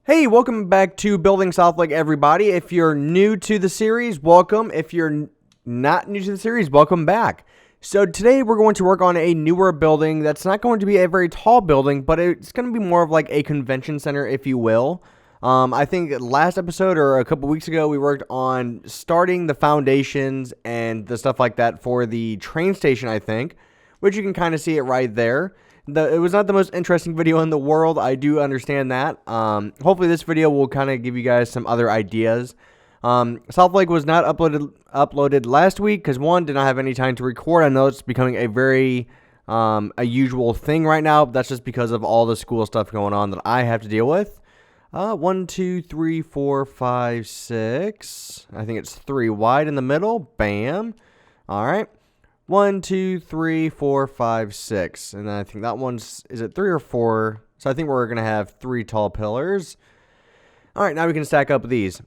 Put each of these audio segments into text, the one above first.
Hey, welcome back to Building Southlake, everybody. If you're new to the series, welcome. If you're not new to the series, welcome back. So today we're going to work on a newer building that's not going to be a very tall building, but it's going to be more of like a convention center, if you will. I think last episode or a couple weeks ago, we worked on starting the foundations and the stuff like that for the train station, I think, which you can kind of see it right there. It was not the most interesting video in the world. I do understand that. Hopefully this video will kind of give you guys some other ideas. Southlake was not uploaded last week because one, did not have any time to record. I know it's becoming a very a usual thing right now. But that's just because of all the school stuff going on that I have to deal with. 1, 2, 3, 4, 5, 6. I think it's 3 wide in the middle. Bam. All right. 1, 2, 3, 4, 5, 6. And then I think that one's, is it 3 or 4? So I think we're going to have 3 tall pillars. All right, now we can stack up these.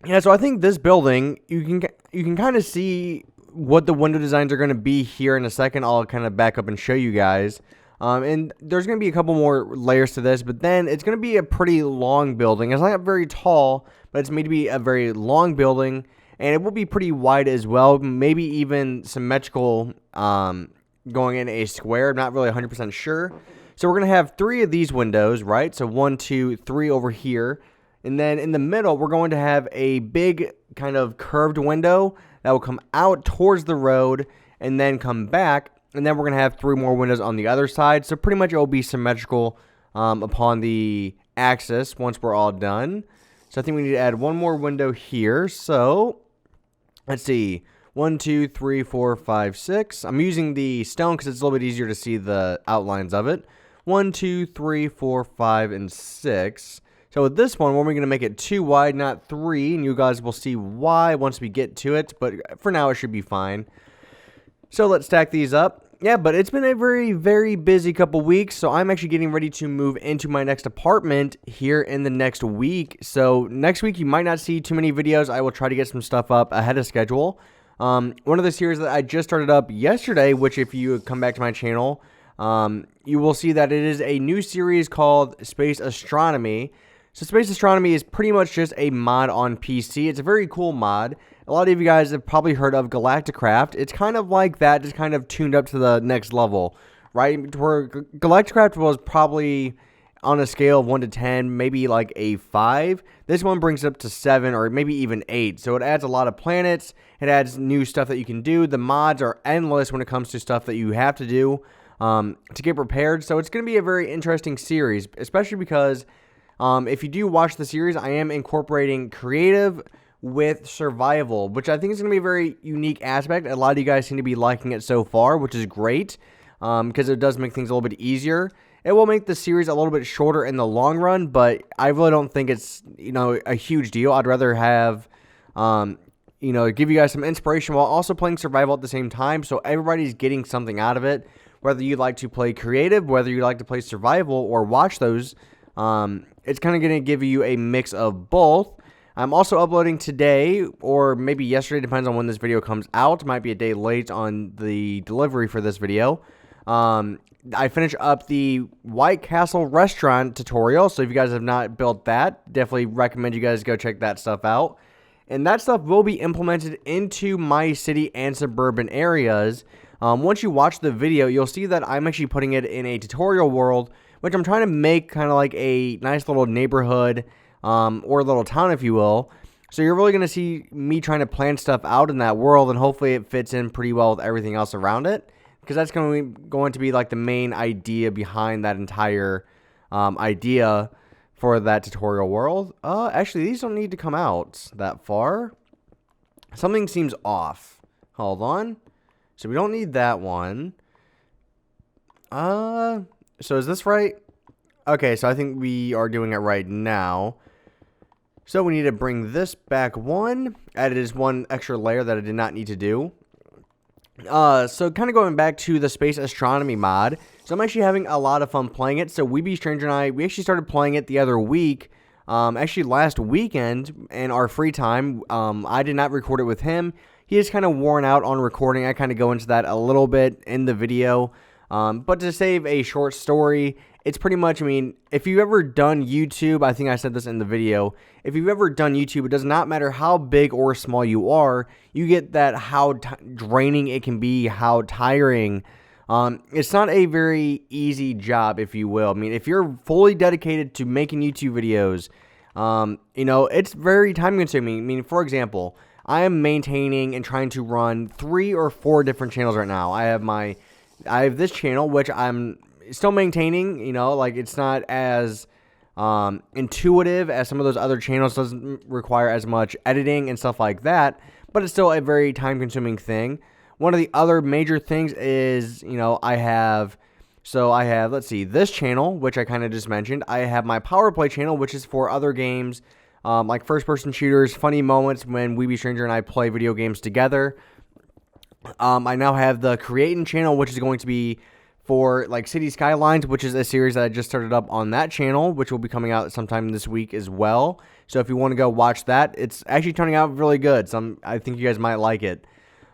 Yeah, so I think this building, you can kind of see what the window designs are going to be here in a second. I'll kind of back up and show you guys. And there's going to be a couple more layers to this, but then it's going to be a pretty long building. It's not very tall, but it's made to be a very long building. And it will be pretty wide as well, maybe even symmetrical going in a square. I'm not really 100% sure. So we're going to have 3 of these windows, right? So 1, 2, 3 over here. And then in the middle, we're going to have a big kind of curved window that will come out towards the road and then come back. And then we're going to have 3 more windows on the other side. So pretty much it will be symmetrical upon the axis once we're all done. So I think we need to add 1 more window here. So let's see. 1, 2, 3, 4, 5, 6. I'm using the stone because it's a little bit easier to see the outlines of it. 1, 2, 3, 4, 5, and 6. So with this one, we're going to make it 2 wide, not 3. And you guys will see why once we get to it. But for now, it should be fine. So let's stack these up. Yeah, but it's been a very, very busy couple weeks. So I'm actually getting ready to move into my next apartment here in the next week. So next week, you might not see too many videos. I will try to get some stuff up ahead of schedule. One of the series that I just started up yesterday, which if you come back to my channel, you will see that it is a new series called Space Astronomy. So Space Astronomy is pretty much just a mod on PC. It's a very cool mod. A lot of you guys have probably heard of Galacticraft. It's kind of like that, just kind of tuned up to the next level, right? Where Galacticraft was probably on a scale of 1 to 10, maybe like a 5. This one brings it up to 7 or maybe even 8. So it adds a lot of planets. It adds new stuff that you can do. The mods are endless when it comes to stuff that you have to do to get prepared. So it's going to be a very interesting series, especially because if you do watch the series, I am incorporating creative with survival, which I think is going to be a very unique aspect. A lot of you guys seem to be liking it so far, which is great because it does make things a little bit easier. It will make the series a little bit shorter in the long run, but I really don't think it's, a huge deal. I'd rather have, give you guys some inspiration while also playing survival at the same time, so everybody's getting something out of it. Whether you like to play creative, whether you like to play survival, or watch those, it's kind of going to give you a mix of both. I'm also uploading today, or maybe yesterday, depends on when this video comes out. It might be a day late on the delivery for this video. I finished up the White Castle restaurant tutorial, so if you guys have not built that, definitely recommend you guys go check that stuff out. And that stuff will be implemented into my city and suburban areas. Once you watch the video, you'll see that I'm actually putting it in a tutorial world, which I'm trying to make kind of like a nice little neighborhood or a little town, if you will. So you're really going to see me trying to plan stuff out in that world, and hopefully it fits in pretty well with everything else around it, because that's going to be like the main idea behind that entire idea for that tutorial world. Actually, these don't need to come out that far. Something seems off. Hold on. So we don't need that one. So is this right? Okay, so I think we are doing it right now. So we need to bring this back 1. Added is 1 extra layer that I did not need to do. So kind of going back to the Space Astronomy mod. So I'm actually having a lot of fun playing it. So Weeby Stranger and I, we actually started playing it the other week. Actually last weekend in our free time. I did not record it with him. He is kind of worn out on recording. I kind of go into that a little bit in the video. But to save a short story, it's pretty much, I mean, if you've ever done YouTube, I think I said this in the video, if you've ever done YouTube, it does not matter how big or small you are, you get that how draining it can be, how tiring. It's not a very easy job, if you will. I mean, if you're fully dedicated to making YouTube videos, you know, it's very time consuming. I mean, for example, I am maintaining and trying to run 3 or 4 different channels right now. I have this channel, which I'm still maintaining, you know, like it's not as intuitive as some of those other channels, doesn't require as much editing and stuff like that, but it's still a very time consuming thing. One of the other major things is, you know, I have, let's see, this channel, which I kind of just mentioned. I have my Power Play channel, which is for other games, like first-person shooters, funny moments when Weeby Stranger and I play video games together. I now have the Creatin' channel, which is going to be for like City Skylines, which is a series that I just started up on that channel, which will be coming out sometime this week as well. So if you want to go watch that, it's actually turning out really good. So I think you guys might like it.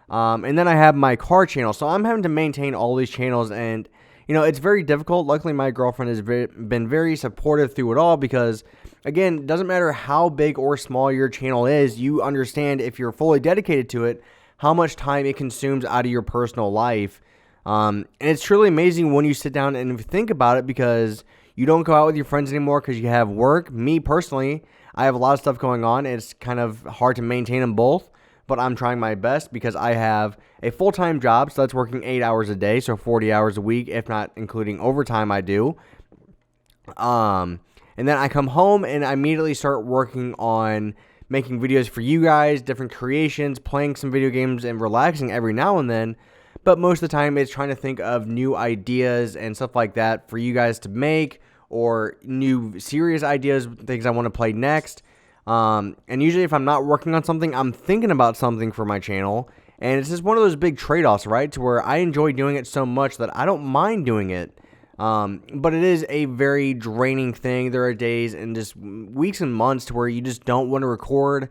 And then I have my car channel. So I'm having to maintain all these channels, and you know, it's very difficult. Luckily, my girlfriend has been very supportive through it all because, again, it doesn't matter how big or small your channel is. You understand, if you're fully dedicated to it, how much time it consumes out of your personal life. And it's truly amazing when you sit down and think about it, because you don't go out with your friends anymore because you have work. Me personally, I have a lot of stuff going on. It's kind of hard to maintain them both, but I'm trying my best because I have a full-time job, so that's working 8 hours a day, so 40 hours a week, if not including overtime I do. And then I come home and I immediately start working on making videos for you guys, different creations, playing some video games, and relaxing every now and then. But most of the time, it's trying to think of new ideas and stuff like that for you guys to make, or new serious ideas, things I want to play next. And usually if I'm not working on something, I'm thinking about something for my channel. And it's just one of those big trade-offs, right? To where I enjoy doing it so much that I don't mind doing it. But it is a very draining thing. There are days and just weeks and months to where you just don't want to record.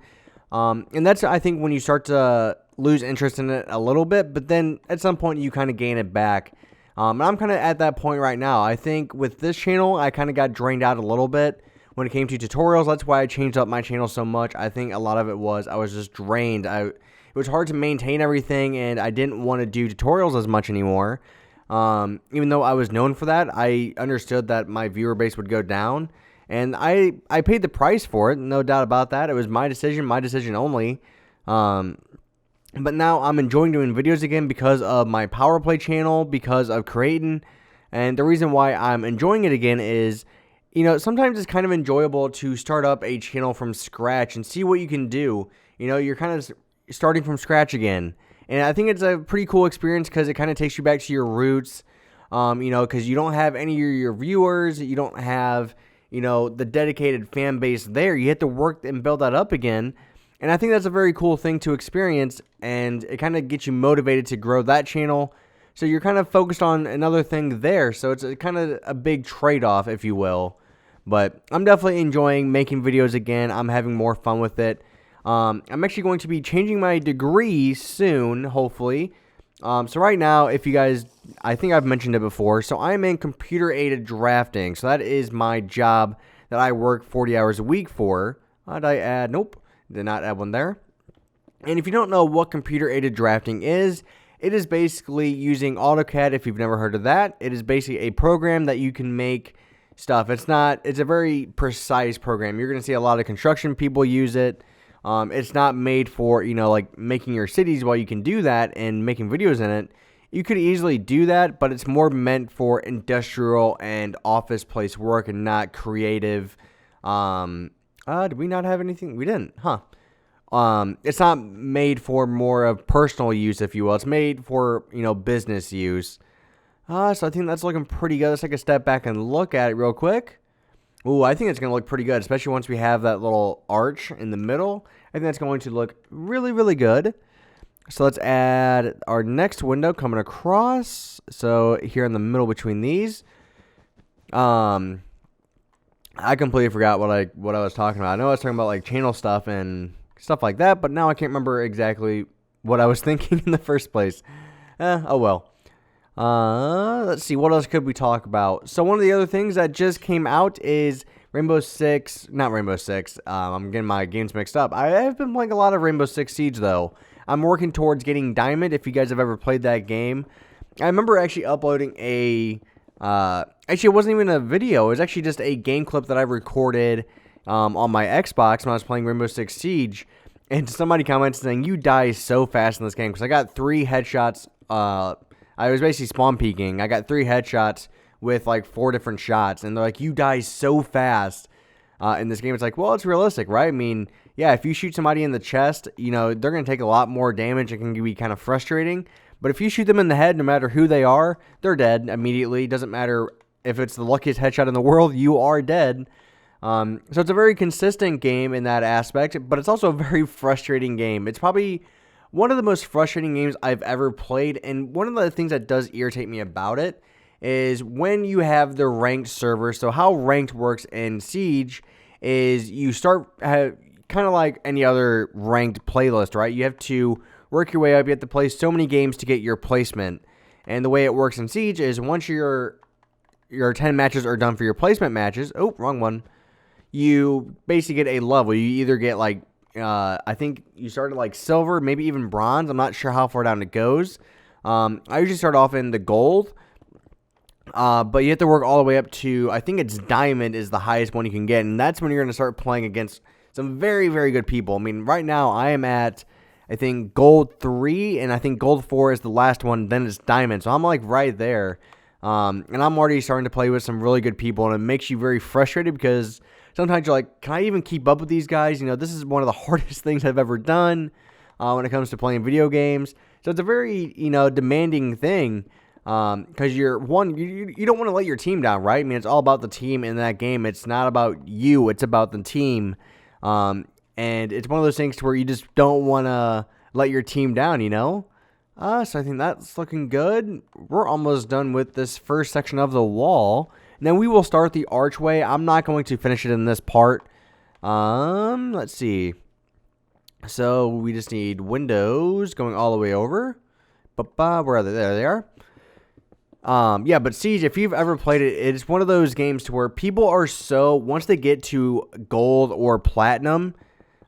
And that's, I think, when you start to lose interest in it a little bit, but then at some point you kind of gain it back. And I'm kind of at that point right now. I think with this channel, I kind of got drained out a little bit when it came to tutorials. That's why I changed up my channel so much. I think a lot of it was I was just drained. It was hard to maintain everything, and I didn't want to do tutorials as much anymore. Even though I was known for that, I understood that my viewer base would go down, and I paid the price for it, no doubt about that. It was my decision only. But now I'm enjoying doing videos again because of my Power Play channel, because of Creatin', and the reason why I'm enjoying it again is, you know, sometimes it's kind of enjoyable to start up a channel from scratch and see what you can do. You know, you're kind of starting from scratch again. And I think it's a pretty cool experience because it kind of takes you back to your roots, you know, because you don't have any of your viewers. You don't have, you know, the dedicated fan base there. You have to work and build that up again. And I think that's a very cool thing to experience. And it kind of gets you motivated to grow that channel. So you're kind of focused on another thing there. So it's kind of a big trade-off, if you will. But I'm definitely enjoying making videos again. I'm having more fun with it. I'm actually going to be changing my degree soon, hopefully. So right now, if you guys, I think I've mentioned it before, so I'm in computer-aided drafting. So that is my job that I work 40 hours a week for. Did I add? Nope, did not add one there. And if you don't know what computer-aided drafting is, it is basically using AutoCAD. If you've never heard of that, it is basically a program that you can make stuff. It's a very precise program. You're going to see a lot of construction people use it. It's not made for, you know, like making your cities. While you can do that and making videos in it, you could easily do that, but it's more meant for industrial and office place work and not creative. Did we not have anything? We didn't, huh? It's not made for more of personal use, if you will. It's made for, you know, business use. So I think that's looking pretty good. Let's take a step back and look at it real quick. Ooh, I think it's going to look pretty good, especially once we have that little arch in the middle. I think that's going to look really, really good. So let's add our next window coming across. So here in the middle between these. I completely forgot what I was talking about. I know I was talking about like channel stuff and stuff like that, but now I can't remember exactly what I was thinking in the first place. Oh well. Let's see, what else could we talk about? So one of the other things that just came out is Rainbow Six, not Rainbow Six. I'm getting my games mixed up. I have been playing a lot of Rainbow Six Siege though. I'm working towards getting Diamond. If you guys have ever played that game, I remember actually uploading a. Actually, it wasn't even a video. It was actually just a game clip that I recorded on my Xbox when I was playing Rainbow Six Siege. And somebody commented saying, "You die so fast in this game," because I got 3 headshots. I was basically spawn peeking. I got 3 headshots with like 4 different shots, and they're like, "You die so fast in this game." It's like, well, it's realistic, right? I mean, yeah, if you shoot somebody in the chest, you know, they're going to take a lot more damage. It can be kind of frustrating. But if you shoot them in the head, no matter who they are, they're dead immediately. Doesn't matter if it's the luckiest headshot in the world, you are dead. So it's a very consistent game in that aspect, but it's also a very frustrating game. It's probably one of the most frustrating games I've ever played, and one of the things that does irritate me about it is when you have the ranked server. So how ranked works in Siege is you start kind of like any other ranked playlist, right? You have to work your way up. You have to play so many games to get your placement. And the way it works in Siege is once your 10 matches are done for your placement matches, oh, wrong one, you basically get a level. You either get like, I think you start at like silver, maybe even bronze. I'm not sure how far down it goes. I usually start off in the gold. But you have to work all the way up to, I think it's diamond is the highest one you can get. And that's when you're going to start playing against some very, very good people. I mean, right now I am at, I think, gold 3, and I think gold 4 is the last one. Then it's diamond. So I'm like right there. And I'm already starting to play with some really good people, and it makes you very frustrated because sometimes you're like, can I even keep up with these guys? You know, this is one of the hardest things I've ever done when it comes to playing video games. So it's a very, you know, demanding thing because you don't want to let your team down, right? I mean, it's all about the team in that game. It's not about you. It's about the team. And it's one of those things to where you just don't want to let your team down, you know? So I think that's looking good. We're almost done with this first section of the wall. And then we will start the archway. I'm not going to finish it in this part. Let's see. So we just need windows going all the way over. Where are they? There they are. Yeah, but Siege, if you've ever played it, it's one of those games to where people are so, once they get to gold or platinum,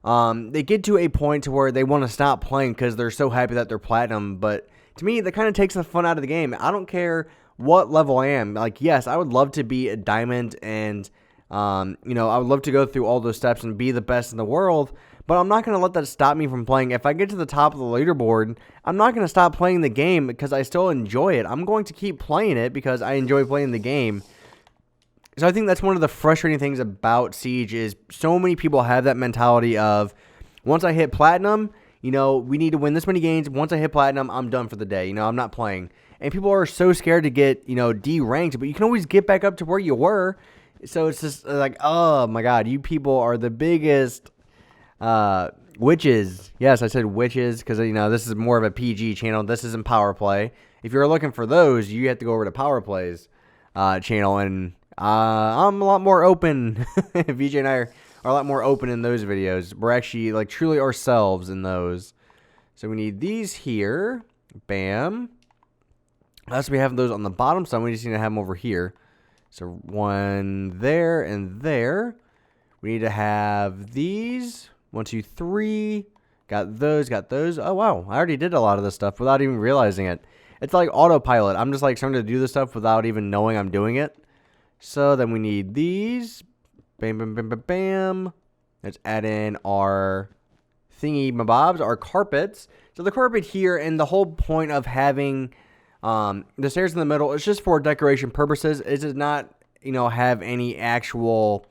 they get to a point to where they want to stop playing because they're so happy that they're platinum. But to me, that kind of takes the fun out of the game. I don't care what level I am. Like, yes, I would love to be a diamond and, you know, I would love to go through all those steps and be the best in the world. But I'm not going to let that stop me from playing. If I get to the top of the leaderboard, I'm not going to stop playing the game because I still enjoy it. I'm going to keep playing it because I enjoy playing the game. So I think that's one of the frustrating things about Siege is so many people have that mentality of once I hit platinum, you know, we need to win this many games. Once I hit platinum, I'm done for the day. You know, I'm not playing. And people are so scared to get, you know, D-ranked, but you can always get back up to where you were. So it's just like, oh my God, you people are the biggest witches. Yes, I said witches because, you know, this is more of a PG channel. This isn't Power Play. If you're looking for those, you have to go over to Power Play's channel, and I'm a lot more open. VJ and I are a lot more open in those videos. We're actually like truly ourselves in those. So we need these here. Bam. So we have those on the bottom, so we just need to have them over here. So one there and there. We need to have these. 1, 2, 3. Got those, got those. Oh, wow. I already did a lot of this stuff without even realizing it. It's like autopilot. I'm just like starting to do this stuff without even knowing I'm doing it. So then we need these. Bam, bam, bam, bam, bam. Let's add in our thingy mabobs, our carpets. So the carpet here, and the whole point of having the stairs in the middle is just for decoration purposes. It does not, you know, have any actual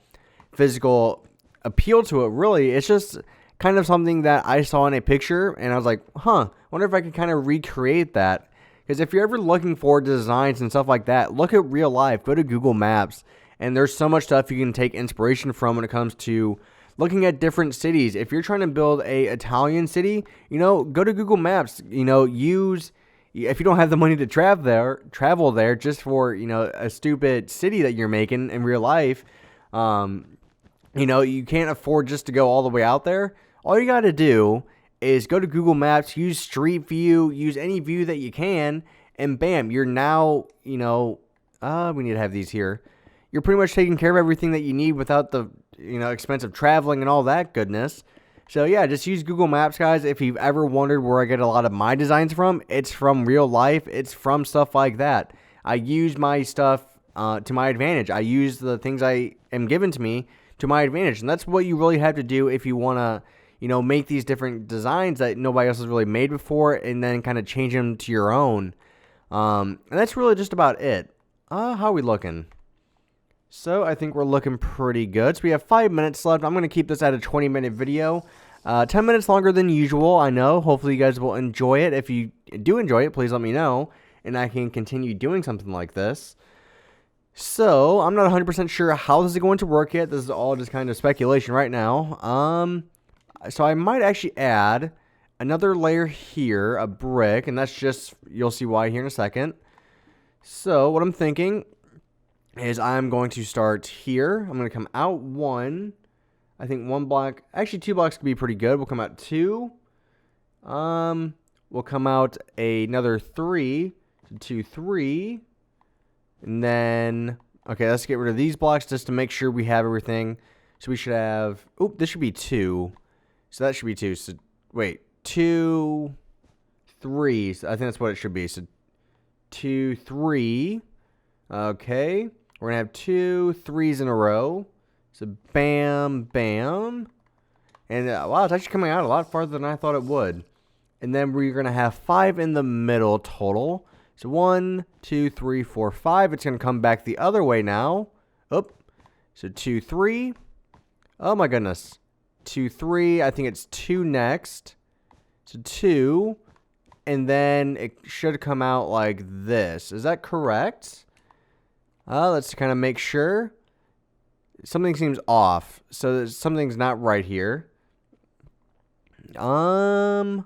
physical appeal to it, really. It's just kind of something that I saw in a picture, and I was like, huh, wonder if I could kind of recreate that. Because if you're ever looking for designs and stuff like that, look at real life. Go to Google Maps, and there's so much stuff you can take inspiration from when it comes to looking at different cities. If you're trying to build a Italian city, you know, go to Google Maps. You know, if you don't have the money to travel there just for, you know, a stupid city that you're making in real life, you know, you can't afford just to go all the way out there. All you got to do is go to Google Maps, use Street View, use any view that you can, and bam, you're now, we need to have these here. You're pretty much taking care of everything that you need without the, expense of traveling and all that goodness. So yeah, just use Google Maps, guys. If you've ever wondered where I get a lot of my designs from, it's from real life. It's from stuff like that. I use my stuff to my advantage. I use the things I am given to me to my advantage. And that's what you really have to do if you want to, make these different designs that nobody else has really made before and then kind of change them to your own. And that's really just about it. How are we looking? So I think we're looking pretty good. So we have 5 minutes left. I'm going to keep this at a 20-minute video. 10 minutes longer than usual, I know. Hopefully you guys will enjoy it. If you do enjoy it, please let me know, and I can continue doing something like this. So I'm not 100% sure how this is going to work yet. This is all just kind of speculation right now. So I might actually add another layer here, a brick, and that's just, you'll see why here in a second. So what I'm thinking is I'm going to start here. I'm going to come out one. I think one block, actually 2 blocks could be pretty good. We'll come out 2. We'll come out another 3. 2, 3. And then, okay, let's get rid of these blocks just to make sure we have everything. So we should have, this should be 2. So that should be 2. So wait, 2, 3. So I think that's what it should be. So 2, 3. Okay. We're going to have 2 3s in a row. So bam, bam. And wow, it's actually coming out a lot farther than I thought it would. And then we're going to have 5 in the middle total. So 1, 2, 3, 4, 5. It's going to come back the other way now. So 2, 3. Oh my goodness. 2, 3. I think it's 2 next. So 2. And then it should come out like this. Is that correct? Let's kind of make sure. Something seems off. So something's not right here. Yeah,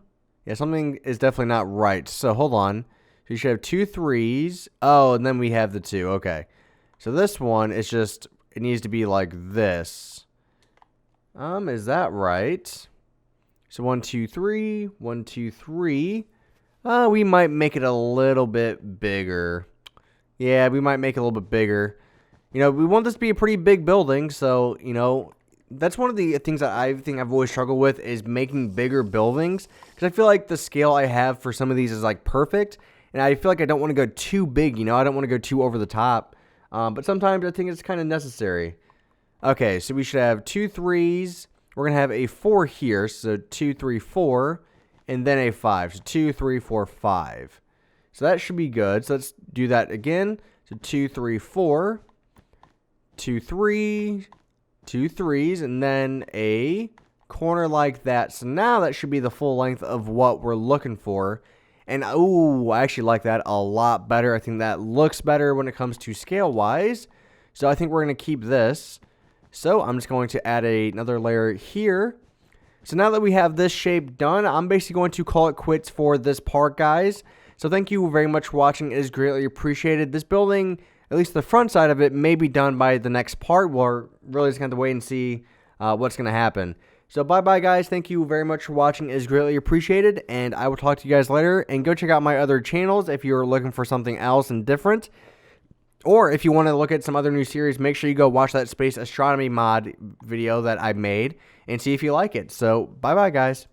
something is definitely not right. So hold on. So you should have 2 3s. Oh, and then we have the 2. Okay. So this one is just, it needs to be like this. Is that right? So 1 2 3, 1 2 3. We might make it a little bit bigger. Yeah, we might make it a little bit bigger. We want this to be a pretty big building, so, that's one of the things that I think I've always struggled with is making bigger buildings. Because I feel like the scale I have for some of these is, like, perfect. And I feel like I don't want to go too big, I don't want to go too over the top. But sometimes I think it's kind of necessary. Okay, so we should have 2 3s. We're going to have a 4 here, so 2 3 4. And then a 5, so 2 3 4 5. So that should be good. So let's do that again. So 2 3 4, 2 3, 2 3s, and then a corner like that. So now that should be the full length of what we're looking for. And I actually like that a lot better. I think that looks better when it comes to scale wise. So I think we're going to keep this. So I'm just going to add another layer here. So now that we have this shape done, I'm basically going to call it quits for this part, guys. So thank you very much for watching. It is greatly appreciated. This building, at least the front side of it, may be done by the next part. We're really just going to have to wait and see what's going to happen. So bye-bye, guys. Thank you very much for watching. It is greatly appreciated, and I will talk to you guys later. And go check out my other channels if you're looking for something else and different. Or if you want to look at some other new series, make sure you go watch that Space Astronomy mod video that I made and see if you like it. So bye-bye, guys.